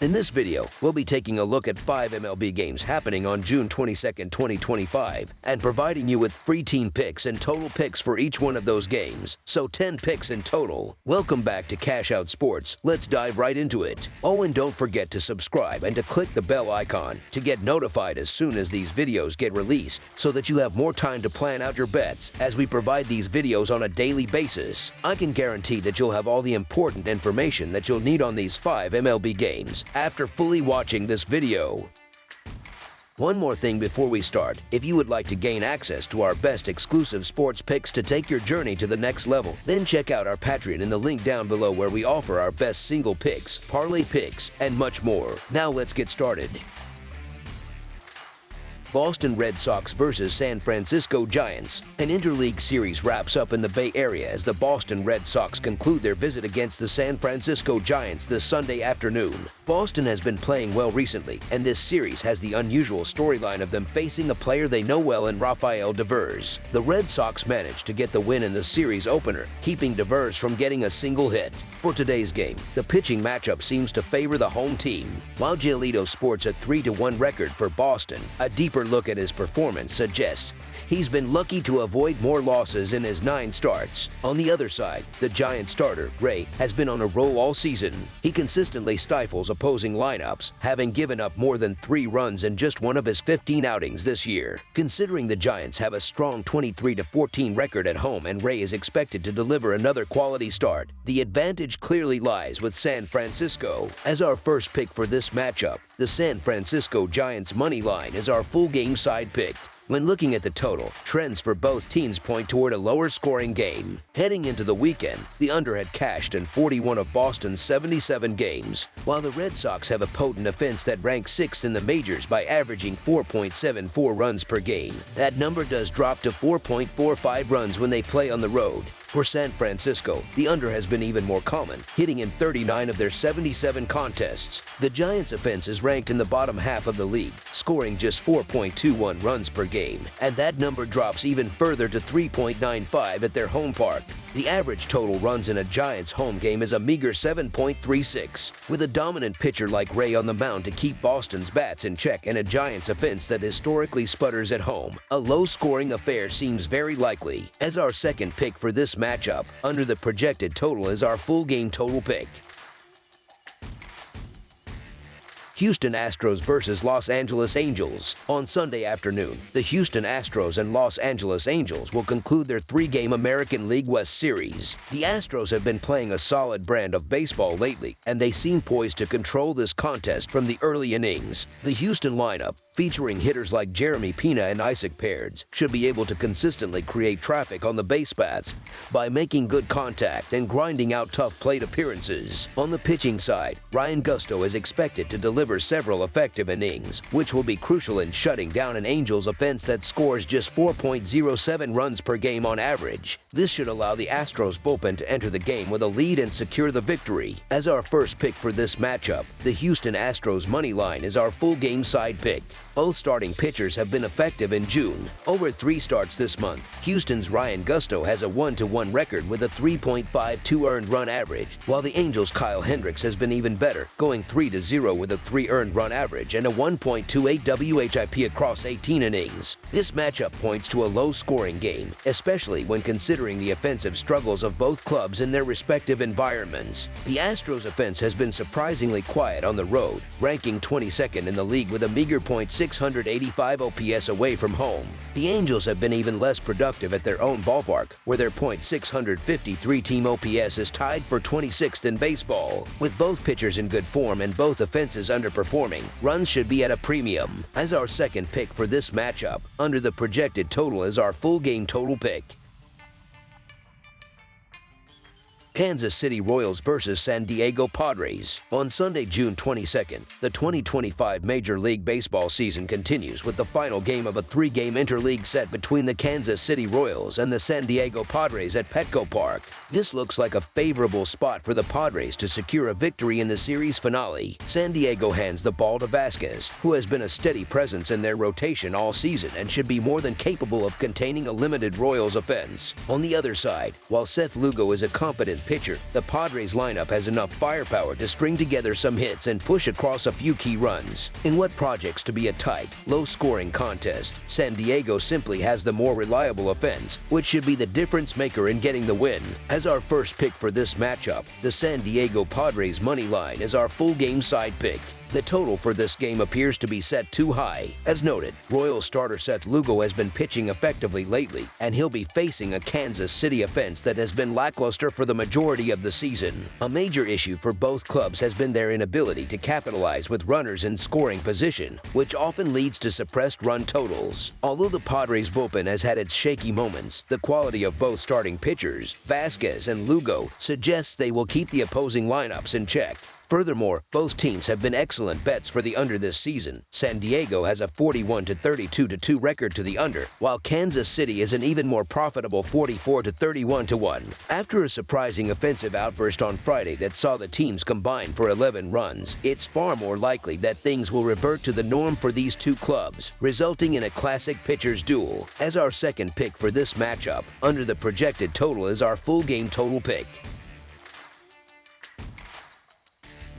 In this video, we'll be taking a look at 5 MLB games happening on June 22, 2025, and providing you with free team picks and total picks for each one of those games, so 10 picks in total. Welcome back to Cash Out Sports. Let's dive right into it. Oh, and don't forget to subscribe and to click the bell icon to get notified as soon as these videos get released, so that you have more time to plan out your bets as we provide these videos on a daily basis. I can guarantee that you'll have all the important information that you'll need on these 5 MLB games after fully watching this video. One more thing before we start. If you would like to gain access to our best exclusive sports picks to take your journey to the next level, then check out our Patreon in the link down below, where we offer our best single picks, parlay picks, and much more. Now let's get started. Boston Red Sox versus San Francisco Giants. An interleague series wraps up in the Bay Area as the Boston Red Sox conclude their visit against the San Francisco Giants this Sunday afternoon. Boston has been playing well recently, and this series has the unusual storyline of them facing a player they know well in Rafael Devers. The Red Sox managed to get the win in the series opener, keeping Devers from getting a single hit. For today's game, the pitching matchup seems to favor the home team. While Giolito sports a 3-1 record for Boston, a deeper look at his performance suggests he's been lucky to avoid more losses in his 9 starts. On the other side, the Giants starter, Ray, has been on a roll all season. He consistently stifles opposing lineups, having given up more than 3 runs in just one of his 15 outings this year. Considering the Giants have a strong 23-14 record at home and Ray is expected to deliver another quality start, the advantage clearly lies with San Francisco. As our first pick for this matchup, the San Francisco Giants money line is our full game side pick. When looking at the total, trends for both teams point toward a lower scoring game. Heading into the weekend, the under had cashed in 41 of Boston's 77 games, while the Red Sox have a potent offense that ranks 6th in the majors by averaging 4.74 runs per game. That number does drop to 4.45 runs when they play on the road. For San Francisco, the under has been even more common, hitting in 39 of their 77 contests. The Giants' offense is ranked in the bottom half of the league, scoring just 4.21 runs per game, and that number drops even further to 3.95 at their home park. The average total runs in a Giants home game is a meager 7.36. With a dominant pitcher like Ray on the mound to keep Boston's bats in check and a Giants offense that historically sputters at home, a low-scoring affair seems very likely. As our second pick for this matchup, under the projected total is our full game total pick. Houston Astros versus Los Angeles Angels. On Sunday afternoon, the Houston Astros and Los Angeles Angels will conclude their 3-game American League West series. The Astros have been playing a solid brand of baseball lately, and they seem poised to control this contest from the early innings. The Houston lineup, featuring hitters like Jeremy Pena and Isaac Paredes, should be able to consistently create traffic on the base paths by making good contact and grinding out tough plate appearances. On the pitching side, Ryan Gusto is expected to deliver several effective innings, which will be crucial in shutting down an Angels offense that scores just 4.07 runs per game on average. This should allow the Astros bullpen to enter the game with a lead and secure the victory. As our first pick for this matchup, the Houston Astros money line is our full game side pick. Both starting pitchers have been effective in June. Over 3 starts this month, Houston's Ryan Gusto has a 1-1 record with a 3.52 earned run average, while the Angels' Kyle Hendricks has been even better, going 3-0 with a 3 earned run average and a 1.28 WHIP across 18 innings. This matchup points to a low-scoring game, especially when considering the offensive struggles of both clubs in their respective environments. The Astros' offense has been surprisingly quiet on the road, ranking 22nd in the league with a meager .685 OPS away from home. The Angels have been even less productive at their own ballpark, where their .653 team OPS is tied for 26th in baseball. With both pitchers in good form and both offenses underperforming, runs should be at a premium. As our second pick for this matchup, under the projected total is our full game total pick. Kansas City Royals versus San Diego Padres. On Sunday, June 22nd, the 2025 Major League Baseball season continues with the final game of a 3-game interleague set between the Kansas City Royals and the San Diego Padres at Petco Park. This looks like a favorable spot for the Padres to secure a victory in the series finale. San Diego hands the ball to Vasquez, who has been a steady presence in their rotation all season and should be more than capable of containing a limited Royals offense. On the other side, while Seth Lugo is a competent pitcher, the Padres lineup has enough firepower to string together some hits and push across a few key runs. In what projects to be a tight, low-scoring contest, San Diego simply has the more reliable offense, which should be the difference maker in getting the win. As our first pick for this matchup, the San Diego Padres money line is our full game side pick. The total for this game appears to be set too high. As noted, Royals starter Seth Lugo has been pitching effectively lately, and he'll be facing a Kansas City offense that has been lackluster for the majority of the season. A major issue for both clubs has been their inability to capitalize with runners in scoring position, which often leads to suppressed run totals. Although the Padres bullpen has had its shaky moments, the quality of both starting pitchers, Vasquez and Lugo, suggests they will keep the opposing lineups in check. Furthermore, both teams have been excellent bets for the under this season. San Diego has a 41-32-2 record to the under, while Kansas City is an even more profitable 44-31-1. After a surprising offensive outburst on Friday that saw the teams combine for 11 runs, it's far more likely that things will revert to the norm for these two clubs, resulting in a classic pitchers duel. As our second pick for this matchup, under the projected total is our full game total pick.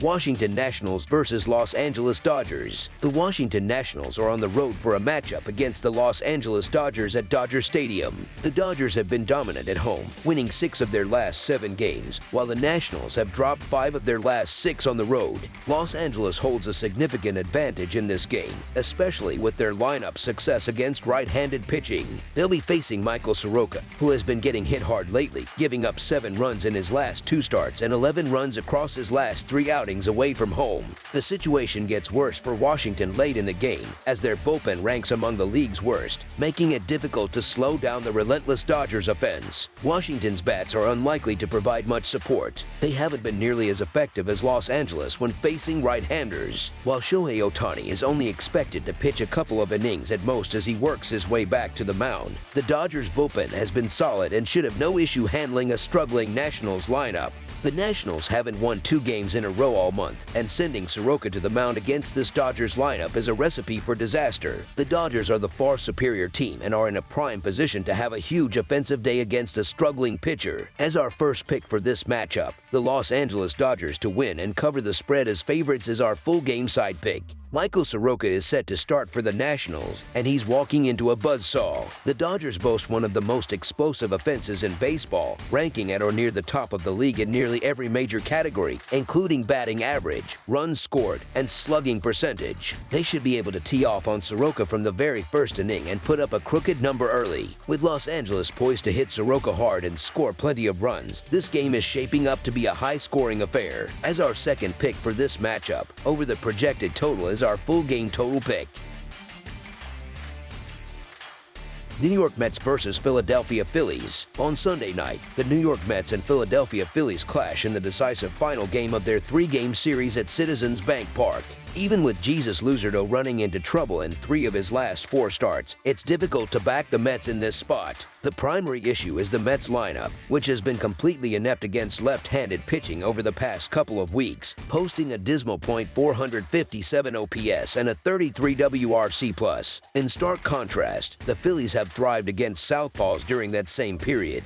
Washington Nationals versus Los Angeles Dodgers. The Washington Nationals are on the road for a matchup against the Los Angeles Dodgers at Dodger Stadium. The Dodgers have been dominant at home, winning 6 of their last 7 games, while the Nationals have dropped 5 of their last 6 on the road. Los Angeles holds a significant advantage in this game, especially with their lineup success against right-handed pitching. They'll be facing Michael Soroka, who has been getting hit hard lately, giving up 7 runs in his last 2 starts and 11 runs across his last 3 outings away from home. The situation gets worse for Washington late in the game, as their bullpen ranks among the league's worst, making it difficult to slow down the relentless Dodgers offense. Washington's bats are unlikely to provide much support. They haven't been nearly as effective as Los Angeles when facing right-handers. While Shohei Ohtani is only expected to pitch a couple of innings at most as he works his way back to the mound, the Dodgers bullpen has been solid and should have no issue handling a struggling Nationals lineup. The Nationals haven't won 2 games in a row all month, and sending Soroka to the mound against this Dodgers lineup is a recipe for disaster. The Dodgers are the far superior team and are in a prime position to have a huge offensive day against a struggling pitcher. As our first pick for this matchup, the Los Angeles Dodgers to win and cover the spread as favorites is our full game side pick. Michael Soroka is set to start for the Nationals, and he's walking into a buzzsaw. The Dodgers boast one of the most explosive offenses in baseball, ranking at or near the top of the league in nearly every major category, including batting average, runs scored, and slugging percentage. They should be able to tee off on Soroka from the very first inning and put up a crooked number early. With Los Angeles poised to hit Soroka hard and score plenty of runs, this game is shaping up to be a high-scoring affair. As our second pick for this matchup, over the projected total is our full game total pick. New York Mets versus Philadelphia Phillies. On Sunday night, the New York Mets and Philadelphia Phillies clash in the decisive final game of their 3-game series at Citizens Bank Park. Even with Jesus Luzardo running into trouble in 3 of his last 4 starts, it's difficult to back the Mets in this spot. The primary issue is the Mets lineup, which has been completely inept against left-handed pitching over the past couple of weeks, posting a dismal .457 OPS and a 33 WRC+. In stark contrast, the Phillies have thrived against southpaws during that same period,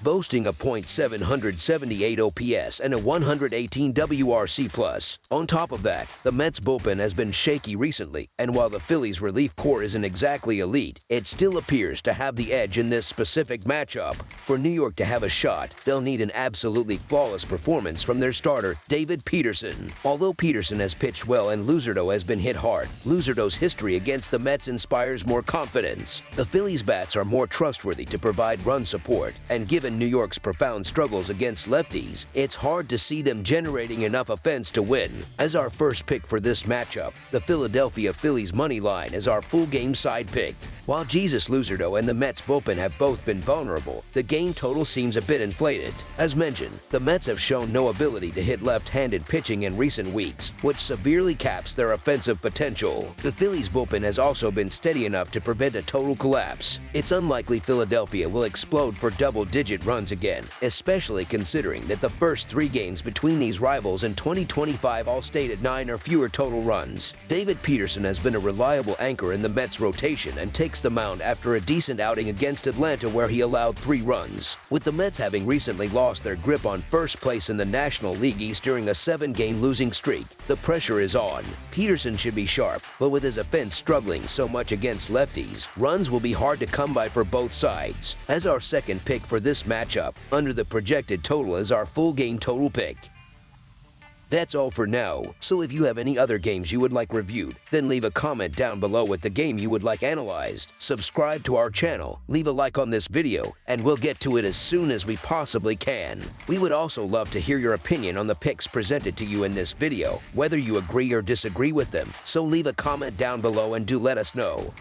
boasting a .778 OPS and a 118 WRC+. On top of that, the Mets bullpen has been shaky recently, and while the Phillies' relief corps isn't exactly elite, it still appears to have the edge in this specific matchup. For New York to have a shot, they'll need an absolutely flawless performance from their starter, David Peterson. Although Peterson has pitched well and Luzardo has been hit hard, Luzardo's history against the Mets inspires more confidence. The Phillies' bats are more trustworthy to provide run support, and given New York's profound struggles against lefties, it's hard to see them generating enough offense to win. As our first pick for this matchup, the Philadelphia Phillies money line is our full game side pick. While Jesus Luzardo and the Mets bullpen have both been vulnerable, the game total seems a bit inflated. As mentioned, the Mets have shown no ability to hit left-handed pitching in recent weeks, which severely caps their offensive potential. The Phillies bullpen has also been steady enough to prevent a total collapse. It's unlikely Philadelphia will explode for double-digit double-digit runs again, especially considering that the first 3 games between these rivals in 2025 all stayed at 9 or fewer total runs. David Peterson has been a reliable anchor in the Mets' rotation and takes the mound after a decent outing against Atlanta where he allowed 3 runs. With the Mets having recently lost their grip on first place in the National League East during a 7-game losing streak, the pressure is on. Peterson should be sharp, but with his offense struggling so much against lefties, runs will be hard to come by for both sides. As our second pick for this matchup, under the projected total is our full game total pick. That's all for now, so if you have any other games you would like reviewed, then leave a comment down below with the game you would like analyzed. Subscribe to our channel, leave a like on this video, and we'll get to it as soon as we possibly can. We would also love to hear your opinion on the picks presented to you in this video, whether you agree or disagree with them, so leave a comment down below and do let us know.